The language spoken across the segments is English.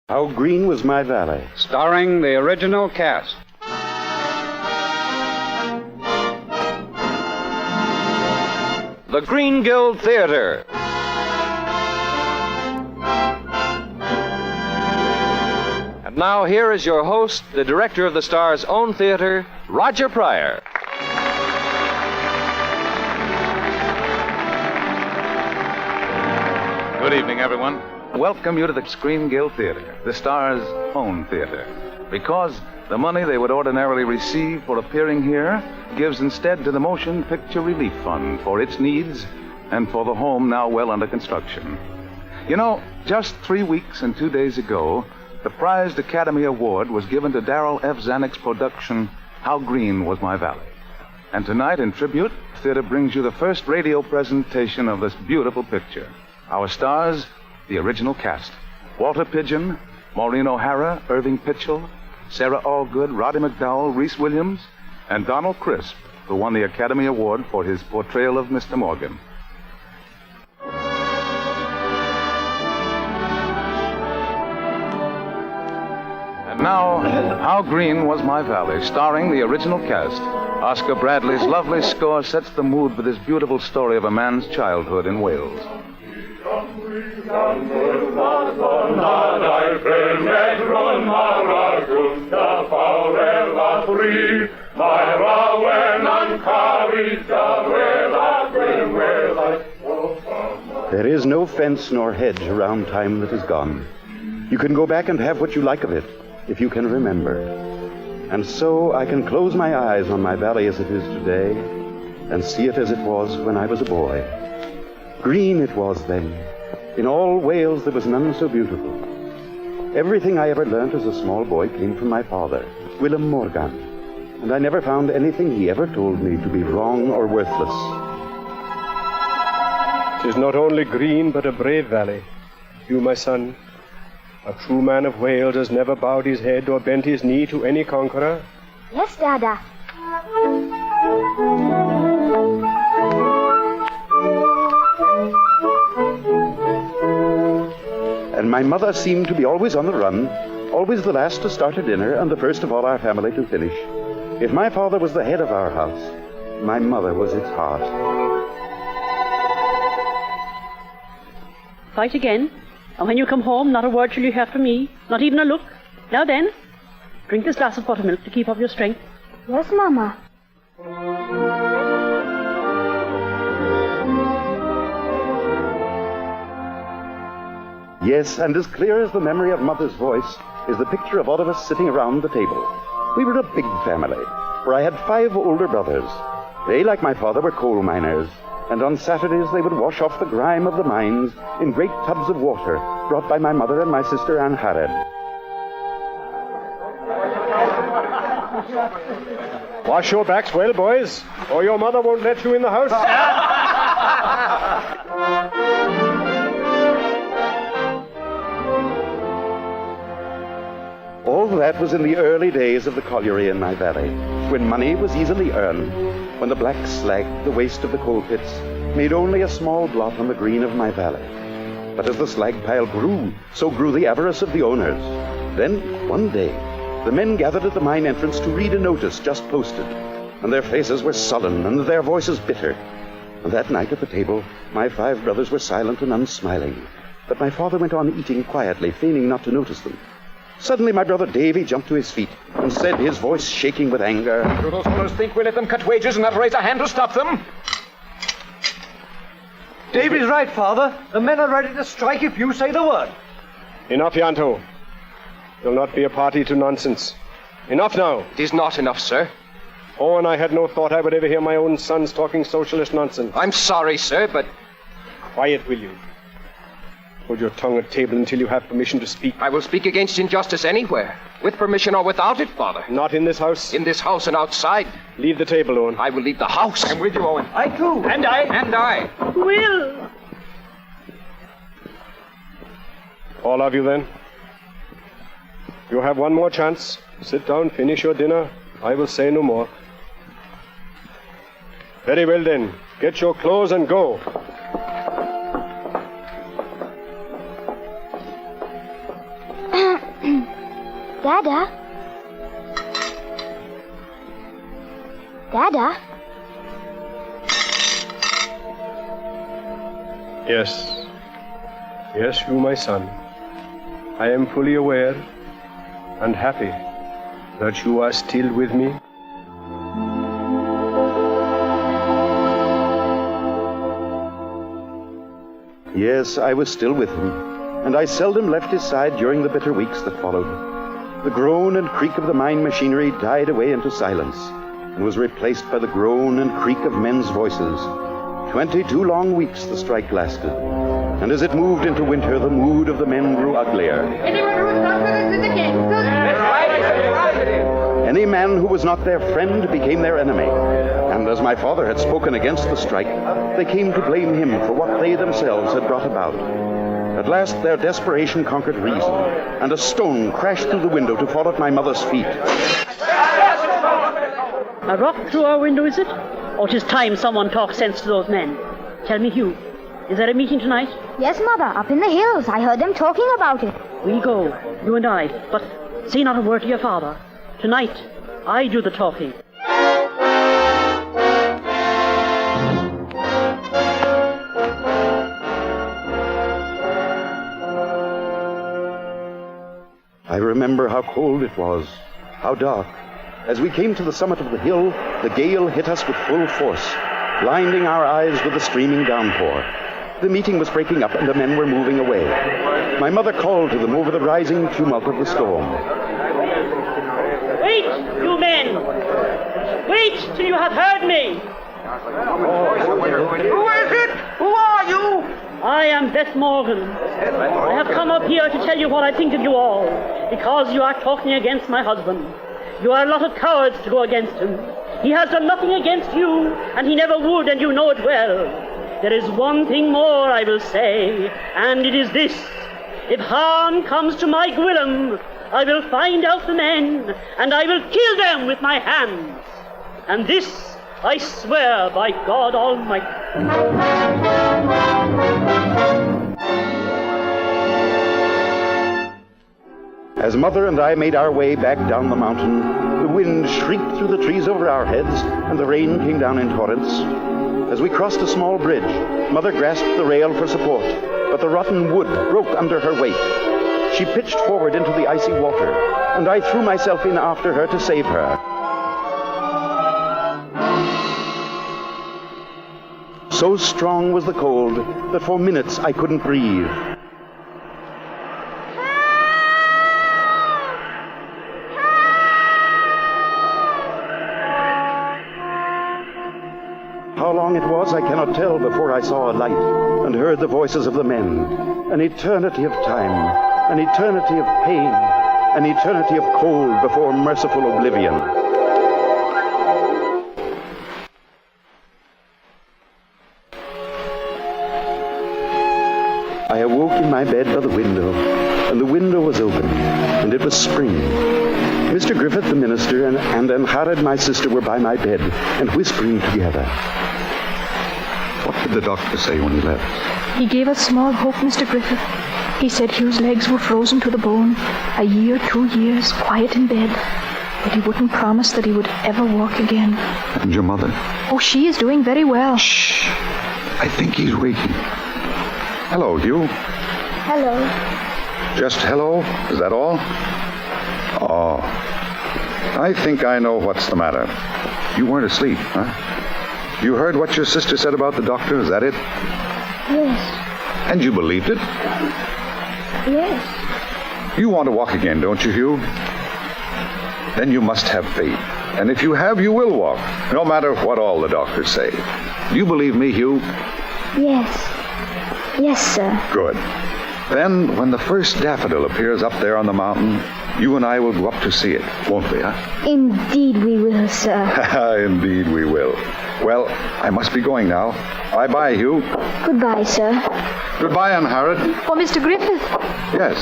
How Green Was My Valley, starring the original cast. The Green Guild Theater. And now here is your host, the director of the Star's own theater, Roger Pryor. Good evening, everyone. Welcome you to the Green Guild Theater, the Star's own theater. Because the money they would ordinarily receive for appearing here gives instead to the Motion Picture Relief Fund for its needs and for the home now well under construction. You know, just 3 weeks and 2 days ago, the prized Academy Award was given to Darrell F. Zanuck's production, How Green Was My Valley. And tonight, in tribute, the theater brings you the first radio presentation of this beautiful picture. Our stars, the original cast: Walter Pidgeon, Maureen O'Hara, Irving Pitchell, Sarah Allgood, Roddy McDowell, Reese Williams, and Donald Crisp, who won the Academy Award for his portrayal of Mr. Morgan. And now, How Green Was My Valley, starring the original cast. Oscar Bradley's lovely score sets the mood for this beautiful story of a man's childhood in Wales. There is no fence nor hedge around time that is gone. You can go back and have what you like of it, if you can remember. And so I can close my eyes on my valley as it is today and see it as it was when I was a boy. Green it was then. In all Wales there was none so beautiful. Everything I ever learnt as a small boy came from my father, Willem Morgan, and I never found anything he ever told me to be wrong or worthless. 'Tis not only green, but a brave valley. You, my son, a true man of Wales, has never bowed his head or bent his knee to any conqueror. Yes, Dada. And my mother seemed to be always on the run, always the last to start her dinner and the first of all our family to finish. If my father was the head of our house, my mother was its heart. Fight again, and when you come home, not a word shall you hear from me, not even a look. Now then, drink this glass of buttermilk to keep up your strength. Yes, Mama. Yes, and as clear as the memory of Mother's voice is the picture of all of us sitting around the table. We were a big family, for I had 5 older brothers. They, like my father, were coal miners, and on Saturdays they would wash off the grime of the mines in great tubs of water brought by my mother and my sister Anne Harrod. Wash your backs well, boys, or your mother won't let you in the house. All that was in the early days of the colliery in my valley, when money was easily earned, when the black slag, the waste of the coal pits, made only a small blot on the green of my valley. But as the slag pile grew, so grew the avarice of the owners. Then, one day, the men gathered at the mine entrance to read a notice just posted, and their faces were sullen and their voices bitter. And that night at the table, my 5 brothers were silent and unsmiling, but my father went on eating quietly, feigning not to notice them. Suddenly, my brother Davy jumped to his feet and said, his voice shaking with anger, "Do those fellows think we let them cut wages and not raise a hand to stop them?" Davy's right, Father. The men are ready to strike if you say the word. Enough, Yanto. You'll not be a party to nonsense. Enough now. It is not enough, sir. Oh, and I had no thought I would ever hear my own sons talking socialist nonsense. I'm sorry, sir, but Quiet, will you? Hold your tongue at table until you have permission to speak. I will speak against injustice anywhere, with permission or without it, Father. Not in this house. In this house and outside. Leave the table, Owen. I will leave the house. I'm with you, Owen. I too. And I. And I. Will! All of you, then. You have one more chance. Sit down, finish your dinner. I will say no more. Very well, then. Get your clothes and go. Dada? Dada? Yes. Yes, you, my son. I am fully aware and happy that you are still with me. Yes, I was still with him, and I seldom left his side during the bitter weeks that followed. The groan and creak of the mine machinery died away into silence and was replaced by the groan and creak of men's voices. 22 long weeks the strike lasted, and as it moved into winter, the mood of the men grew uglier. Any man who was not their friend became their enemy, and as my father had spoken against the strike, they came to blame him for what they themselves had brought about. At last, their desperation conquered reason, and a stone crashed through the window to fall at my mother's feet. A rock through our window, is it? Oh, 'tis time someone talked sense to those men. Tell me, Hugh, is there a meeting tonight? Yes, Mother, up in the hills. I heard them talking about it. We'll go, you and I, but say not a word to your father. Tonight, I do the talking. I remember how cold it was, how dark. As we came to the summit of the hill, the gale hit us with full force, blinding our eyes with the streaming downpour. The meeting was breaking up and the men were moving away. My mother called to them over the rising tumult of the storm. Wait, you men! Wait till you have heard me! Who is it? Who are you? I am Beth Morgan. I have come up here to tell you what I think of you all, because you are talking against my husband. You are a lot of cowards to go against him. He has done nothing against you, and he never would, and you know it well. There is one thing more I will say, and it is this. If harm comes to my Gwillem, I will find out the men, and I will kill them with my hands. And this I swear by God Almighty. As Mother and I made our way back down the mountain, the wind shrieked through the trees over our heads, and the rain came down in torrents. As we crossed a small bridge, Mother grasped the rail for support, but the rotten wood broke under her weight. She pitched forward into the icy water, and I threw myself in after her to save her. So strong was the cold that for minutes I couldn't breathe. How long it was, I cannot tell, before I saw a light and heard the voices of the men. An eternity of time, an eternity of pain, an eternity of cold before merciful oblivion. I awoke in my bed by the window, and the window was open, and it was spring. Mr. Griffith, the minister, and Anharad, my sister, were by my bed, and whispering together. What did the doctor say when he left? He gave us small hope, Mr. Griffith. He said Hugh's legs were frozen to the bone. A year, 2 years, quiet in bed. But he wouldn't promise that he would ever walk again. And your mother? Oh, she is doing very well. Shh! I think he's waking. Hello, Hugh. Hello. Just hello? Is that all? Oh. I think I know what's the matter. You weren't asleep, huh? You heard what your sister said about the doctor? Is that it? Yes. And you believed it? Yes. You want to walk again, don't you, Hugh? Then you must have faith. And if you have, you will walk, no matter what all the doctors say. Do you believe me, Hugh? Yes. Yes, sir. Good. Then, when the first daffodil appears up there on the mountain, you and I will go up to see it, won't we, huh? Indeed we will, sir. Indeed we will. Well, I must be going now. Bye-bye, Hugh. Goodbye, sir. Goodbye, Anharad. Oh, Mr. Griffith, Yes.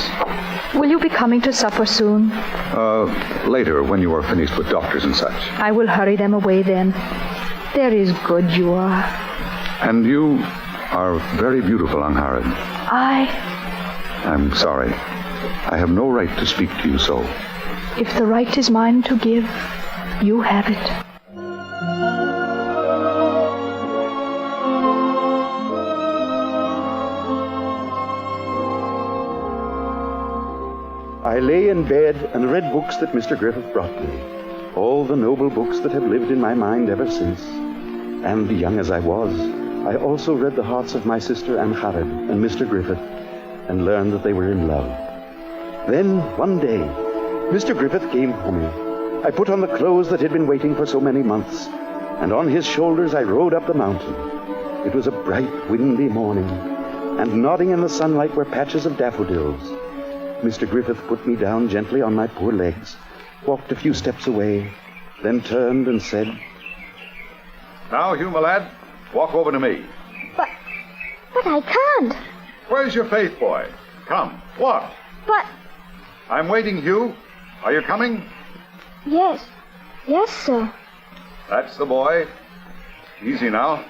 will you be coming to supper soon? Later, when you are finished with doctors and such. I will hurry them away then. There is good you are. And you are very beautiful, I... I'm sorry. I have no right to speak to you so. If the right is mine to give, you have it. I lay in bed and read books that Mr. Griffith brought me, all the noble books that have lived in my mind ever since. And young as I was, I also read the hearts of my sister Anne Harrod and Mr. Griffith, and learned that they were in love. Then, one day, Mr. Griffith came for me. I put on the clothes that had been waiting for so many months, and on his shoulders I rode up the mountain. It was a bright, windy morning, and nodding in the sunlight were patches of daffodils. Mr. Griffith put me down gently on my poor legs, walked a few steps away, then turned and said, Now, Hugh, my lad, walk over to me. But I can't. Where's your faith, boy? Come, walk. But, I'm waiting, Hugh. Are you coming? yes, sir. That's the boy. Easy now.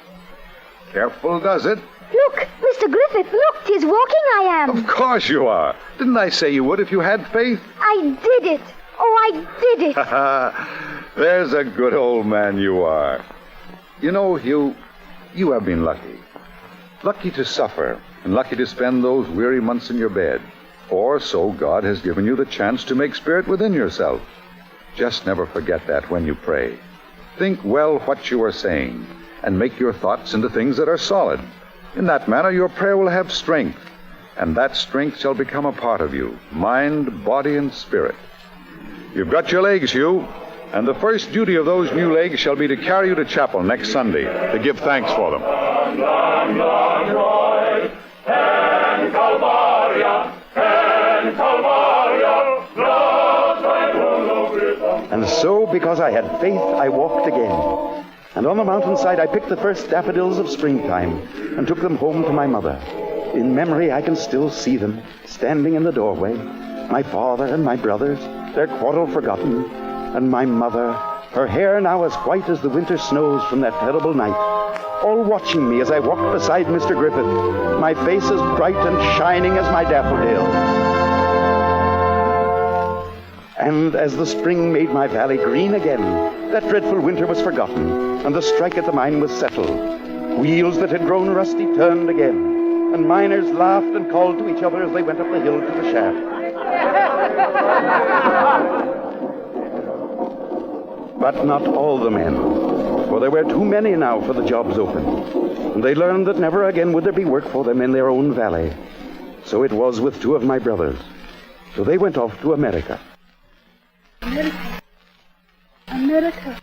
Careful does it. Look, Mr. Griffith, look, 'tis walking I am. Of course you are. Didn't I say you would if you had faith? I did it. Oh, I did it. There's a good old man you are. You know, Hugh, you have been lucky. Lucky to suffer, and lucky to spend those weary months in your bed. Or so God has given you the chance to make spirit within yourself. Just never forget that when you pray. Think well what you are saying, and make your thoughts into things that are solid. In that manner, your prayer will have strength, and that strength shall become a part of you, mind, body, and spirit. You've got your legs, Hugh, and the first duty of those new legs shall be to carry you to chapel next Sunday to give thanks for them. And so, because I had faith, I walked again. And on the mountainside, I picked the first daffodils of springtime and took them home to my mother. In memory, I can still see them, standing in the doorway. My father and my brothers, their quarrel forgotten. And my mother, her hair now as white as the winter snows from that terrible night, all watching me as I walked beside Mr. Griffith, my face as bright and shining as my daffodils. And as the spring made my valley green again, that dreadful winter was forgotten, and the strike at the mine was settled. Wheels that had grown rusty turned again, and miners laughed and called to each other as they went up the hill to the shaft. But not all the men, for there were too many now for the jobs open, and they learned that never again would there be work for them in their own valley. So it was with two of my brothers. So they went off to America. America.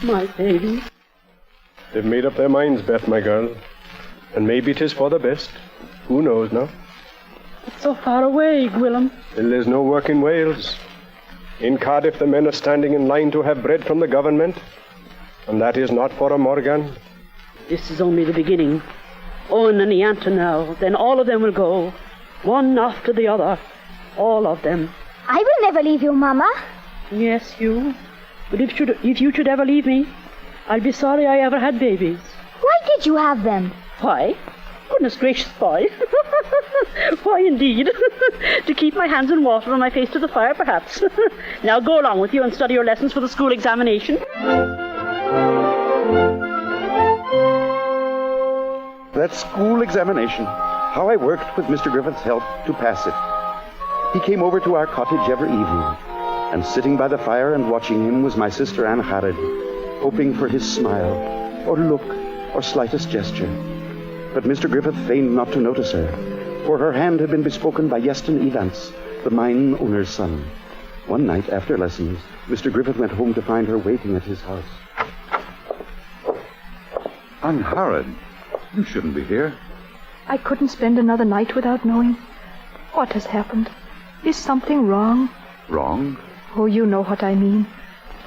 My baby. They've made up their minds, Beth, my girl. And maybe 'tis for the best. Who knows now? It's so far away, Gwillem. Still, there's no work in Wales. In Cardiff, the men are standing in line to have bread from the government. And that is not for a Morgan. This is only the beginning. Owen and Ianta now. Then all of them will go. One after the other. All of them. I will never leave you, Mama. Yes, you. But if you should ever leave me, I'll be sorry I ever had babies. Why did you have them? Why? Goodness gracious, why? Why, indeed? To keep my hands in water and my face to the fire, perhaps. Now go along with you and study your lessons for the school examination. That school examination, how I worked with Mr. Griffith's help to pass it. He came over to our cottage every evening, and sitting by the fire and watching him was my sister Anne Harrod, hoping for his smile, or look, or slightest gesture. But Mr. Griffith feigned not to notice her, for her hand had been bespoken by Yeston Evans, the mine owner's son. One night after lessons, Mr. Griffith went home to find her waiting at his house. Anne Harrod, you shouldn't be here. I couldn't spend another night without knowing. What has happened? Is something wrong? Wrong? Oh, you know what I mean.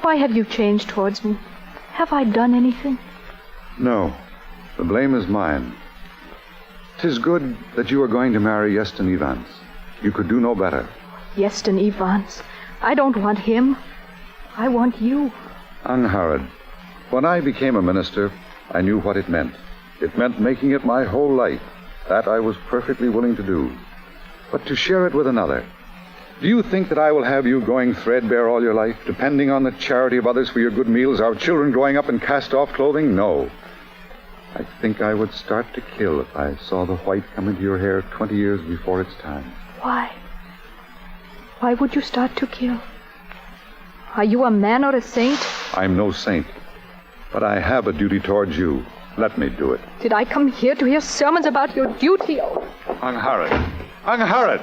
Why have you changed towards me? Have I done anything? No. The blame is mine. 'Tis good that you are going to marry Yeston Evans. You could do no better. Yeston Evans. I don't want him. I want you. Anne Harrod, when I became a minister, I knew what it meant. It meant making it my whole life. That I was perfectly willing to do. But to share it with another, Do you think that I will have you going threadbare all your life, depending on the charity of others for your good meals, our children growing up in cast-off clothing? No. I think I would start to kill if I saw the white come into your hair 20 years before its time. Why? Why would you start to kill? Are you a man or a saint? I'm no saint, but I have a duty towards you. Let me do it. Did I come here to hear sermons about your duty? Oh. Unhurried. Unhurried.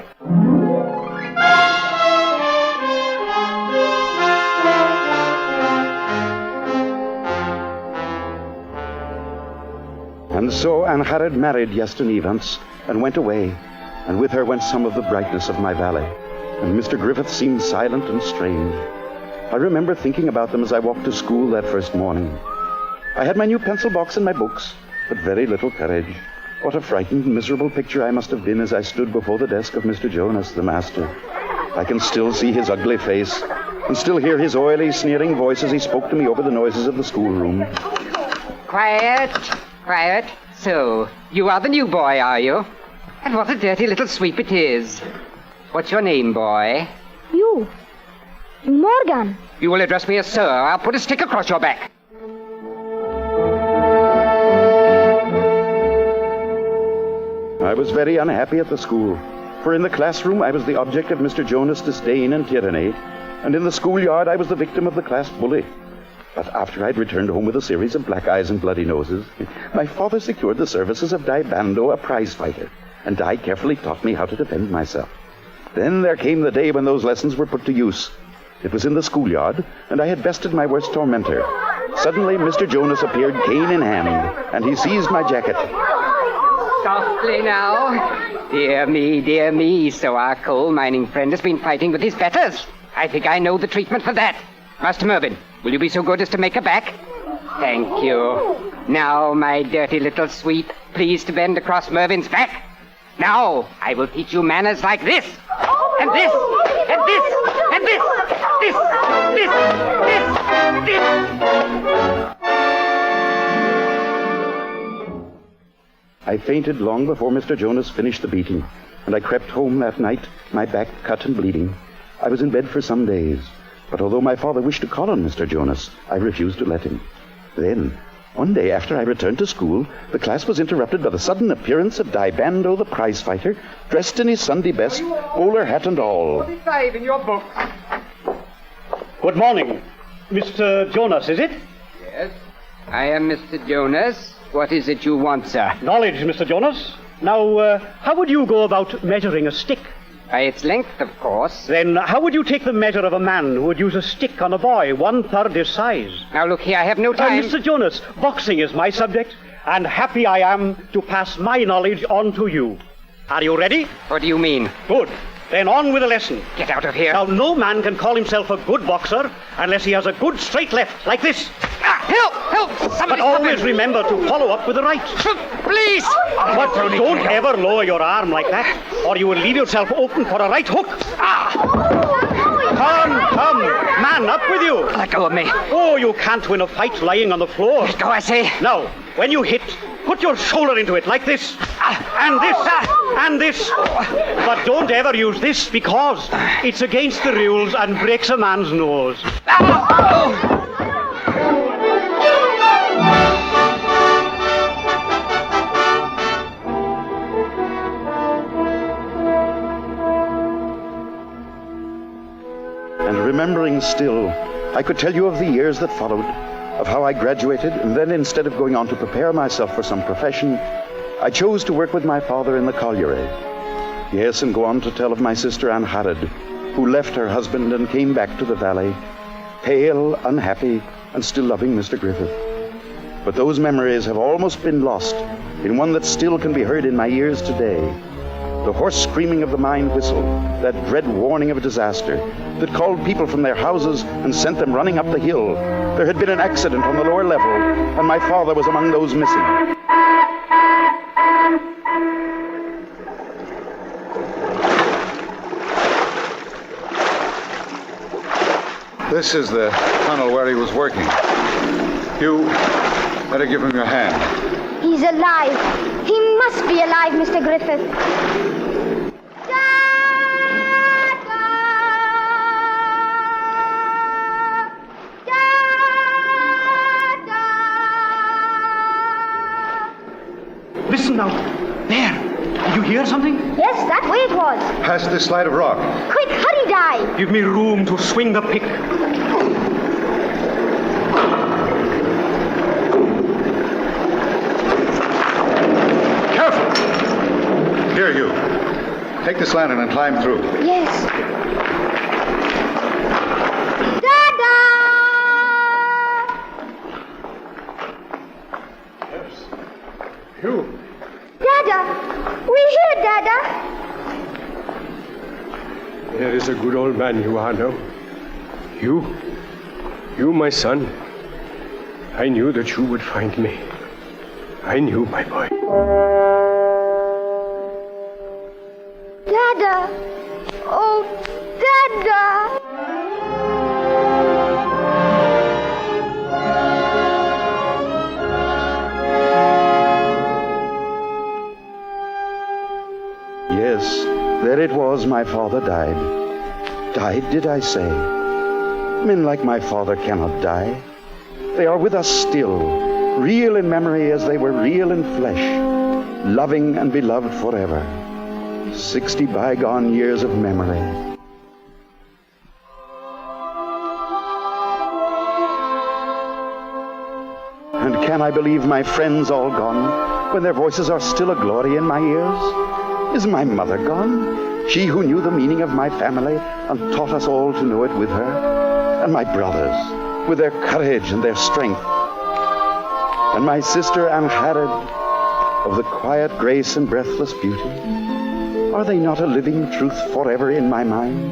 And so Anchared married Iestyn Evans and went away, and with her went some of the brightness of my valley, and Mr. Griffith seemed silent and strange. I remember thinking about them as I walked to school that first morning. I had my new pencil box and my books, but very little courage. What a frightened, miserable picture I must have been as I stood before the desk of Mr. Jonas, the master. I can still see his ugly face, and still hear his oily, sneering voice as he spoke to me over the noises of the schoolroom. Quiet. Quiet. So, you are the new boy, are you? And what a dirty little sweep it is. What's your name, boy? You. Morgan. You will address me as sir. I'll put a stick across your back. I was very unhappy at the school, for in the classroom I was the object of Mr. Jonas' disdain and tyranny, and in the schoolyard I was the victim of the class bully. But after I'd returned home with a series of black eyes and bloody noses, my father secured the services of Di Bando, a prize fighter, and Di carefully taught me how to defend myself. Then there came the day when those lessons were put to use. It was in the schoolyard, and I had bested my worst tormentor. Suddenly, Mr. Jonas appeared, cane in hand, and he seized my jacket. Softly now. Dear me, so our coal mining friend has been fighting with his betters. I think I know the treatment for that. Master Mervyn, will you be so good as to make her back? Thank you. Now, my dirty little sweep, please to bend across Mervyn's back. Now, I will teach you manners like this, and this, and this, and this, this. I fainted long before Mr. Jonas finished the beating, and I crept home that night, my back cut and bleeding. I was in bed for some days, but although my father wished to call on Mr. Jonas, I refused to let him. Then, one day after I returned to school, the class was interrupted by the sudden appearance of Di Bando, the prize fighter, dressed in his Sunday best, bowler hat and all. 45 in your book. Good morning. Mr. Jonas, is it? Yes, I am Mr. Jonas. What is it you want, sir? Knowledge, Mr. Jonas. Now, how would you go about measuring a stick? By its length, of course. Then how would you take the measure of a man who would use a stick on a boy 1/3 his size? Now, look here, I have no time. Mr. Jonas, boxing is my subject, and happy I am to pass my knowledge on to you. Are you ready? What do you mean? Good. Then on with the lesson. Get out of here. Now, no man can call himself a good boxer unless he has a good straight left, like this. Help! Somebody But always remember to follow up with the right. Please! But don't ever lower your arm like that, or you will leave yourself open for a right hook. Come, man, up with you. Let go of me. Oh, you can't win a fight lying on the floor. Let go, I say. Now, when you hit, put your shoulder into it like this, and this, and this. But don't ever use this because it's against the rules and breaks a man's nose. And remembering still, I could tell you of the years that followed, of how I graduated, and then instead of going on to prepare myself for some profession, I chose to work with my father in the colliery. Yes, and go on to tell of my sister Anchared, who left her husband and came back to the valley, pale, unhappy, and still loving Mr. Griffith. But those memories have almost been lost in one that still can be heard in my ears today. The hoarse screaming of the mine whistle, that dread warning of disaster that called people from their houses and sent them running up the hill. There had been an accident on the lower level, and my father was among those missing. This is the tunnel where he was working. You better give him your hand. He's alive. He must be alive, Mr. Griffith. Dada! now. There. Did you hear something? Yes, that way it was. Past this slide of rock. Quick, hurry, Di. Give me room to swing the pick. Careful! Here, you. Take this lantern and climb through. Yes. Dada! You. Dada! We're here, Dada. There is a good old man you are now. You, my son. I knew that you would find me. I knew, my boy. Dada! Oh, Dada! Yes, there it was, my father died. Died, did I say? Men like my father cannot die. They are with us still, real in memory as they were real in flesh, loving and beloved forever. 60 bygone years of memory. And can I believe my friends all gone, when their voices are still a glory in my ears? Is my mother gone? She who knew the meaning of my family and taught us all to know it with her? And my brothers, with their courage and their strength? And my sister Ancharid, of the quiet grace and breathless beauty? Are they not a living truth forever in my mind?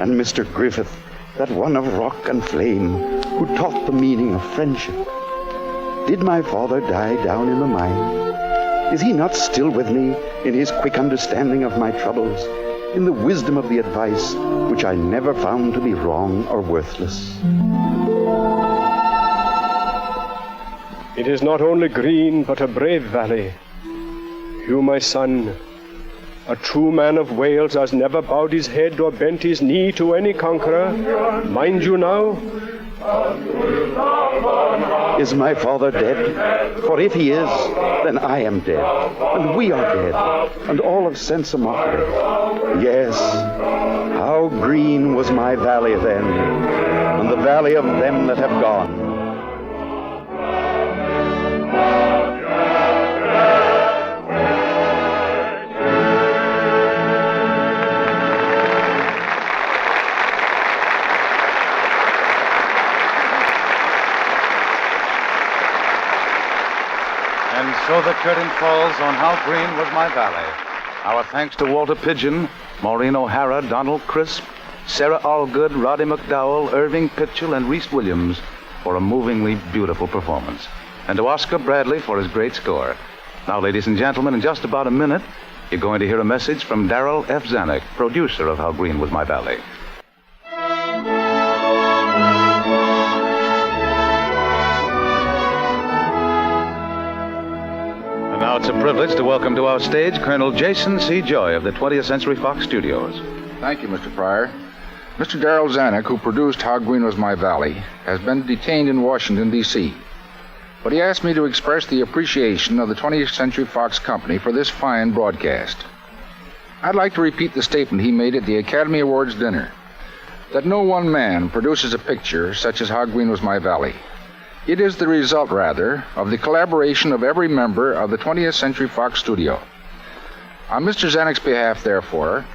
And Mr. Griffith, that one of rock and flame, who taught the meaning of friendship? Did my father die down in the mine? Is he not still with me in his quick understanding of my troubles, in the wisdom of the advice which I never found to be wrong or worthless? It is not only green, but a brave valley. You, my son, a true man of Wales, has never bowed his head or bent his knee to any conqueror. Mind you now? Is my father dead? For if he is, then I am dead, and we are dead, and all of sense a mockery. Yes, how green was my valley then, and the valley of them that have gone. And so the curtain falls on How Green Was My Valley. Our thanks to Walter Pidgeon, Maureen O'Hara, Donald Crisp, Sarah Allgood, Roddy McDowell, Irving Pitchell, and Reese Williams for a movingly beautiful performance. And to Oscar Bradley for his great score. Now, ladies and gentlemen, in just about a minute, you're going to hear a message from Darrell F. Zanuck, producer of How Green Was My Valley. And now it's a privilege to welcome to our stage Colonel Jason C. Joy of the 20th Century Fox Studios. Thank you, Mr. Pryor. Mr. Darrell Zanuck, who produced How Green Was My Valley, has been detained in Washington, D.C. But he asked me to express the appreciation of the 20th Century Fox Company for this fine broadcast. I'd like to repeat the statement he made at the Academy Awards dinner, that no one man produces a picture such as How Green Was My Valley. It is the result, rather, of the collaboration of every member of the 20th Century Fox studio. On Mr. Zanuck's behalf, therefore,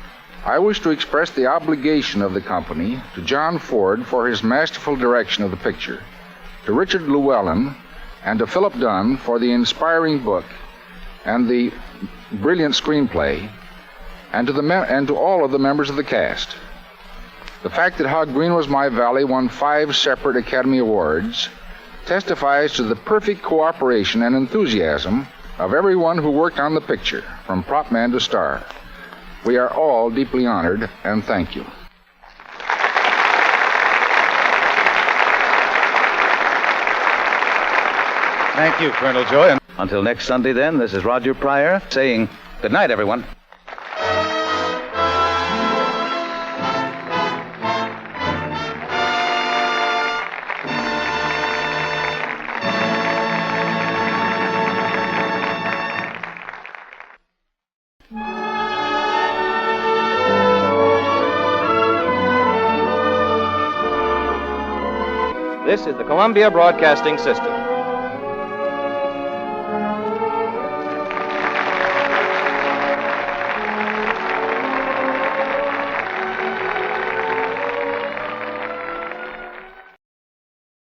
I wish to express the obligation of the company to John Ford for his masterful direction of the picture, to Richard Llewellyn, and to Philip Dunn for the inspiring book and the brilliant screenplay, and to all of the members of the cast. The fact that How Green Was My Valley won 5 separate Academy Awards testifies to the perfect cooperation and enthusiasm of everyone who worked on the picture, from prop man to star. We are all deeply honored, and thank you. Thank you, Colonel Joy. And until next Sunday, then, this is Roger Pryor saying good night, everyone. This is the Columbia Broadcasting System.